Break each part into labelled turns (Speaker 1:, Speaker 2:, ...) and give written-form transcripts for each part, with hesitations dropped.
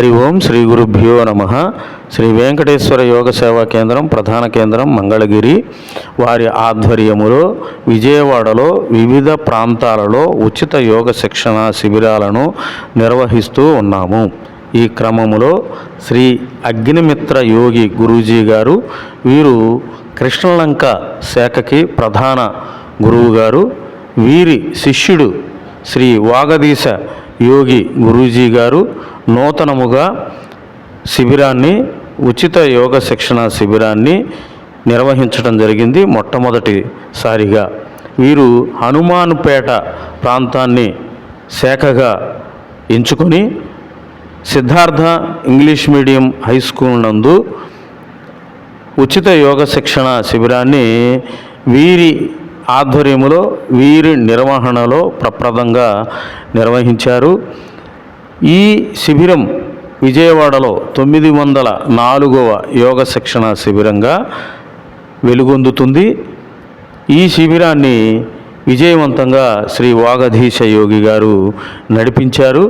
Speaker 1: హరి ఓం శ్రీ గురుభ్యో నమః. శ్రీ వెంకటేశ్వర యోగ సేవా కేంద్రం ప్రధాన కేంద్రం మంగళగిరి వారి ఆధ్వర్యములో విజయవాడలో వివిధ ప్రాంతాలలో ఉచిత యోగ శిక్షణ శిబిరాలను నిర్వహిస్తూ ఉన్నాము. ఈ క్రమములో శ్రీ అగ్నిమిత్ర యోగి గురూజీ గారు, వీరు కృష్ణలంక శాఖకి ప్రధాన గురువు గారు, వీరి శిష్యుడు శ్రీ వాగదీశ యోగి గురూజీ గారు నూతనముగా శిబిరాన్ని, ఉచిత యోగ శిక్షణ శిబిరాన్ని నిర్వహించడం జరిగింది. మొట్టమొదటిసారిగా వీరు హనుమాన్పేట ప్రాంతాన్ని శాఖగా ఎంచుకొని Siddhartha English medium high school నందు ఉచిత యోగ శిక్షణ శిబిరాన్ని వీరి ఆధ్వర్యములో, వీరి నిర్వహణలో ప్రప్రదంగా నిర్వహించారు. ఈ శిబిరం విజయవాడలో 904వ యోగ శిక్షణ శిబిరంగా వెలుగొందుతుంది. ఈ శిబిరాన్ని విజయవంతంగా శ్రీ వాగధీశ యోగి గారు నడిపించారు.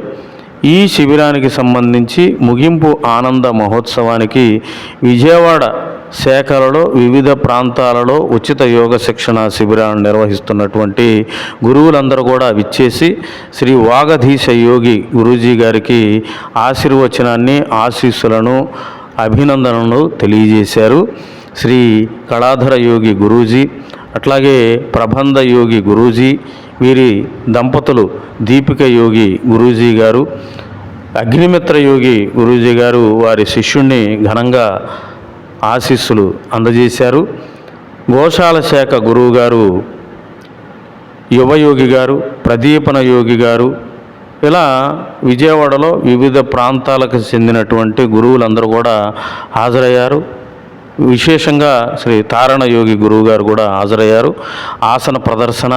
Speaker 1: ఈ శిబిరానికి సంబంధించి ముగింపు ఆనంద మహోత్సవానికి విజయవాడ శాఖలలో వివిధ ప్రాంతాలలో ఉచిత యోగ శిక్షణ శిబిరాలను నిర్వహిస్తున్నటువంటి గురువులందరూ కూడా విచ్చేసి శ్రీ వాగధీశ యోగి గురూజీ గారికి ఆశీర్వచనాన్ని, ఆశీస్సులను, అభినందనలు తెలియజేశారు. శ్రీ కళాధర యోగి గురూజీ, అట్లాగే ప్రబంధ యోగి గురూజీ, వీరి దంపతులు దీపిక యోగి గురూజీ గారు, అగ్నిమిత్ర యోగి గురూజీ గారు వారి శిష్యుణ్ణి ఘనంగా ఆశీస్సులు అందజేశారు. గోశాల శాఖ గురువు గారు యువయోగి గారు, ప్రదీపన యోగి గారు, ఇలా విజయవాడలో వివిధ ప్రాంతాలకు చెందినటువంటి గురువులందరూ కూడా హాజరయ్యారు. విశేషంగా శ్రీ తారణ యోగి గురువు గారు కూడా హాజరయ్యారు. ఆసన ప్రదర్శన,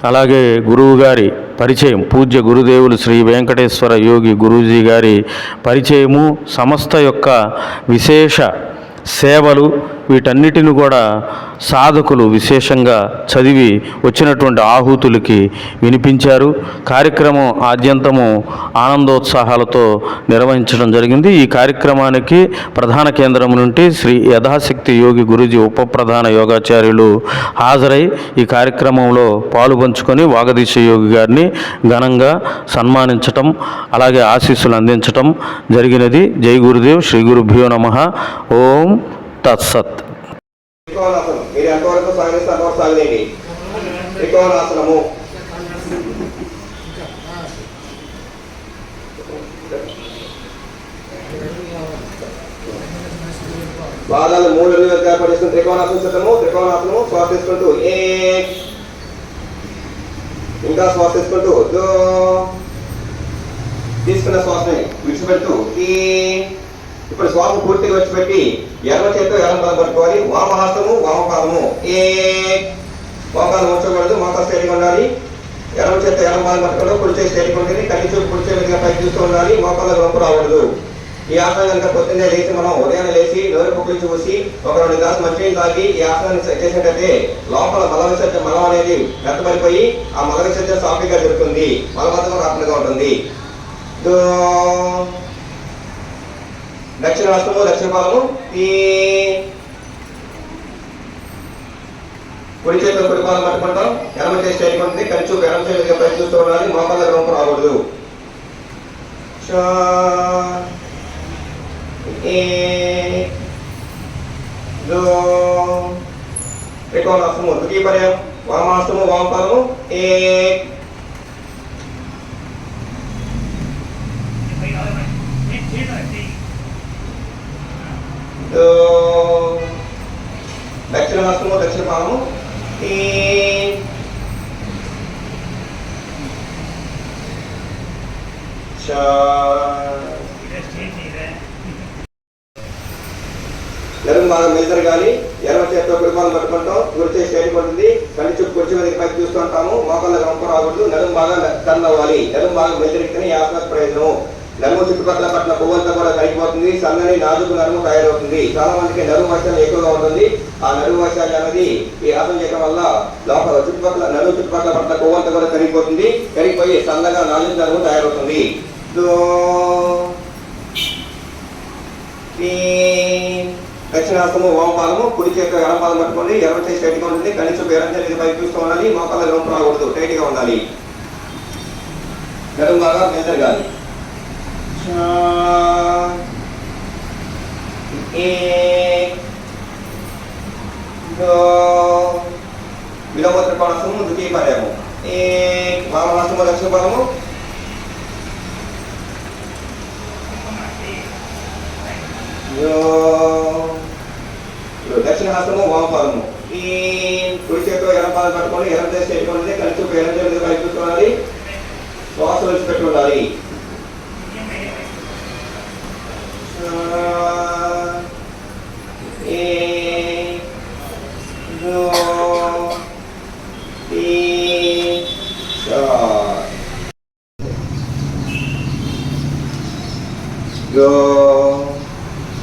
Speaker 1: అలాగే గురువుగారి పరిచయం, పూజ్య గురుదేవులు శ్రీ వెంకటేశ్వర యోగి గురూజీ గారి పరిచయము, సంస్థ యొక్క విశేష సేవలు, వీటన్నిటిని కూడా సాధకులు విశేషంగా చదివి వచ్చినటువంటి ఆహుతులకి వినిపించారు. కార్యక్రమం ఆద్యంతము ఆనందోత్సాహాలతో నిర్వహించడం జరిగింది. ఈ కార్యక్రమానికి ప్రధాన కేంద్రం నుండి శ్రీ యథాశక్తి యోగి గురూజీ ఉప ప్రధాన యోగాచార్యులు హాజరై ఈ కార్యక్రమంలో పాలుపంచుకొని వాగదీశ యోగి గారిని ఘనంగా సన్మానించటం, అలాగే ఆశీస్సులు అందించటం జరిగినది. జై గురుదేవ్. శ్రీ గురుభ్యో నమః. ఓం తత్సత్.
Speaker 2: మీరు ఎంతవరకు సాగిస్తే అంతవరకు సాగలేండి. త్రికోణాసనము, పాదాలు 3 విధాలుగా ఏర్పడిస్తున్న త్రికోణాసనం సిద్ధము. త్రికోణాసనము శ్వాస తీసుకుంటూ ఇంకా శ్వాస తీసుకుంటూ తీసుకున్న శ్వాసని విడిచిపెడుతూ ఇప్పుడు శ్వాస పూర్తిగా విడిచిపెట్టి ఎడమ చేతితో ఎడమ పాదం పట్టుకోవాలి. వామహస్తము, వామపాదము, మోకాలు ఉంచకూడదు, మోకాలు స్టేట్గా ఉండాలి. ఎడమ చేతితో ఎడమ పాదం పట్టుకోవడం, కుడి చేతి స్టేట్గా ఉంటుంది. కళ్ళు చూపు కుడి చేతిగా పైకి చూస్తూ ఉండాలి. మోకాళ్ళ రొంపు రాకూడదు. ఈ ఆసనం కనుక పొద్దున్నే లేచి మనం ఉదయాన్నే లేచి నోరు పుక్కించి చూసి ఒక 2 గ్లాసులు మంచినీళ్ళు తాగి ఈ ఆసనాన్ని చేసినట్టయితే లోపల మలం అనేది మెత్తబడిపోయి ఆ మల విసర్జన సాఫీగా జరుగుతుంది. మలబద్ధకం రాకుండా ఉంటుంది. దక్షిణ హస్తము, దక్షిణ పాదము, కుడి చేతితో కుడి పాదం పట్టుకుంటాం. ఎడమ చేసి చేయకుంటుంది. కళ్ళు చూపు ఎడమ చేతిగా పైకి చూస్తూ ఉండాలి. మోకాళ్ళ రొంపు రాకూడదు. త్రికోణాసనము, ద్వితీయ పర్యాయం, వామాసనము, వామపాదము, దక్షిణ హస్తము, దక్షిణ పాదము, నడుము బాగా మెలితరగాలి. ఎడమ చేతితో కుడిపాదం పట్టుకుంటాం. కుడి చేసి చేయబడుతుంది. కళ్ళు చూపు కుర్చీ మీద పైకి చూస్తూ ఉంటాము. మోకాళ్ళ రొంపు రాకూడదు. నడుము బాగా టర్న్ అవ్వాలి. నడుము బాగా మెలితరిగితేనే యాసన ప్రయోజనం. నడుము చుట్టుపక్కల పట్టిన కొవ్వంతా కూడా కరిగిపోతుంది. సన్నని నాజుకు నడుము తయారవుతుంది. చాలా మందికి నడుము వైశాల్యం ఎక్కువగా ఉంటుంది. ఆ నడుము వైశాల్యం అనేది ఈ ఆసనం చేయడం వల్ల లోపల నడుము చుట్టుపక్కల పట్టిన కొవ్వంతా కూడా కరిగిపోతుంది. కరిగిపోయి సన్నగా నాజుకు నడుము తయారవుతుంది. దక్షిణాస్తము వామపాదము, కుడి చేతితో ఎడమ పాదం పట్టుకోండి. ఎడమ చేతి స్ట్రైట్ గా ఉంటుంది. కళ్ళు చూపు ఎడం చేతి పైకి చూస్తూ ఉండాలి. మోకాళ్ళ రొంపు రాకూడదు, టైట్ గా ఉండాలి. నడుము బాగా మెదగాలి. విలోమ త్రికోణాసనము, ద్వితీయ పర్యాయము. వామహాస్తము, దక్షిణ పదము. దక్షిణాస్తము వామపాదము. కుడి చేతితో ఎడం పాదం పట్టుకొని ఎడం చేసి పెట్టుకోండి. కలిసి ఎడం చేతి పైకి చూసుకోవాలి. శ్వాస విడిచిపెట్టి ఉండాలి.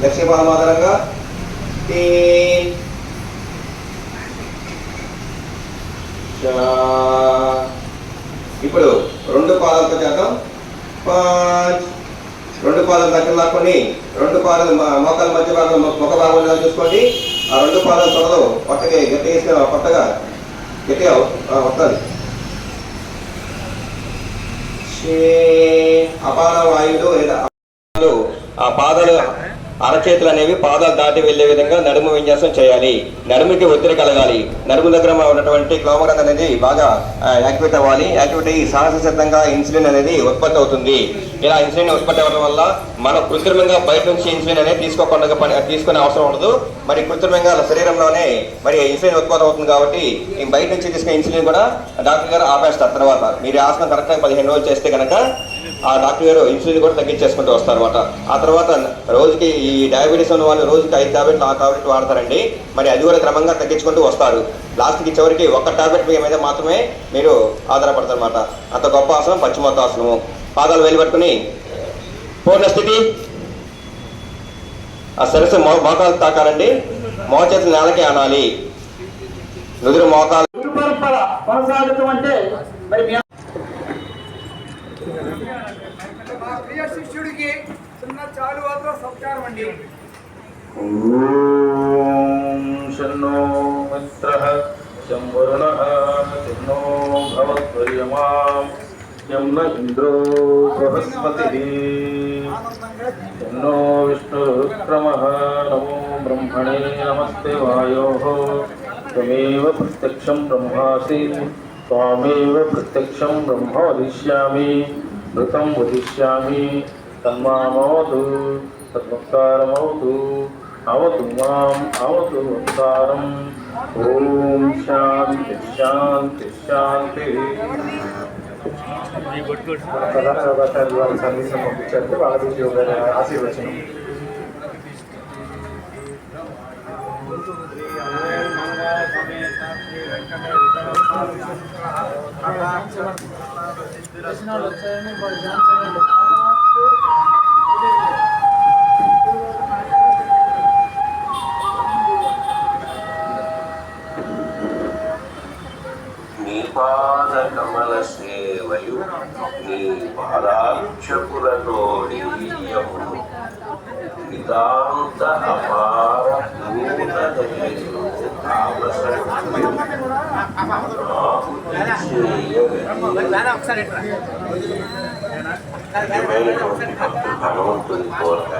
Speaker 2: దక్షిణ పాదం ఆధారంగా ఇప్పుడు రెండు పాదాలతో చేద్దాం. రెండు పాదాలు దగ్గర లాక్కొని రెండు పాదాలు మోకాల మధ్య భాగం ముఖ భాగంలో చూసుకోండి. ఆ రెండు పాదాలు త్వరలో పట్టగా గట్టిగా పట్టగా గట్టిగా వస్తుంది. అపాన వాయువులు లేదా ఆ పాదాలు అరచేతులు అనేవి పాదాలు దాటి వెళ్లే విధంగా నడుము విన్యాసం చేయాలి. నడుముకి ఒత్తిడి కలగాలి. నడుము దగ్గర ఉన్నటువంటి క్లోమరంధ్రం అనేది బాగా యాక్టివేట్ అవ్వాలి. యాక్టివేట్ అయ్యి సహజసిద్ధంగా ఇన్సులిన్ అనేది ఉత్పత్తి అవుతుంది. ఇలా ఇన్సులిన్ ఉత్పత్తి అవ్వడం వల్ల మనం కృత్రిమంగా బయట నుంచి ఇన్సులిన్ అనేది తీసుకునే అవసరం ఉండదు. మరి కృత్రిమంగా శరీరంలోనే మరి ఇన్సులిన్ ఉత్పత్తి అవుతుంది కాబట్టి ఈ బయట నుంచి తీసుకునే ఇన్సులిన్ కూడా డాక్టర్ గారు ఆపేస్తారు. తర్వాత మీరు ఆసనం కరెక్ట్గా 15 రోజులు చేస్తే కనుక ఆ డాక్టర్ గారు ఇన్సులిన్ కూడా తగ్గించేసుకుంటూ వస్తారు అనమాట. ఆ తర్వాత రోజుకి ఈ డయాబెటీస్ ఉన్న వాళ్ళు రోజుకి 5 టాబ్లెట్లు 6 టాబ్లెట్లు వాడతారండి. మరి అది కూడా క్రమంగా తగ్గించుకుంటూ వస్తారు. లాస్ట్కి చివరికి ఒక టాబ్లెట్ మీద మాత్రమే మీరు ఆధారపడతారు అనమాట. అంత గొప్ప ఆసనం పశ్చిమోత్తాసనము. పాదాలు వేలుపట్టుకుని పూర్ణ స్థితి. ఆ సరస్సు మోకాలు తాకాలండి. మోచేతులు నేలకి ఆనాలి. నుదురు మోకాలు
Speaker 3: కొనసాగటం అంటే మరి మా ప్రియ శిష్యుడికి చిన్న చాలువాతో సత్కారం అండి.
Speaker 1: ఓం శన్నో మిత్రః శం వరుణః శన్నో భవద్వర్యమాం యం న ఇంద్రో బృహస్పతిః శన్నో విష్ణురుక్రమః నమో బ్రహ్మణే నమస్తే వాయోః త్వమేవ ప్రత్యక్షం బ్రహ్మాసి త్వామేవ ప్రత్యక్షం బ్రహ్మ వదిష్యామి ఋతం వదిష్యామి తన్మామవతు తద్వక్తారమవతు అవతు మాం అవతు వక్తారం. ఓం శాంతి శాంతి శాంతి.
Speaker 4: ప్రధాన యోగాచార్యులు వారి సందేశం పంపించారంటే వాళ్ళ గురించి యోగా ఆశీర్వచనం.
Speaker 5: నీ పాద కమల సేవయు నీ పాదాక్షపులతోడి నితాంత అపార భగవంతుని కోరక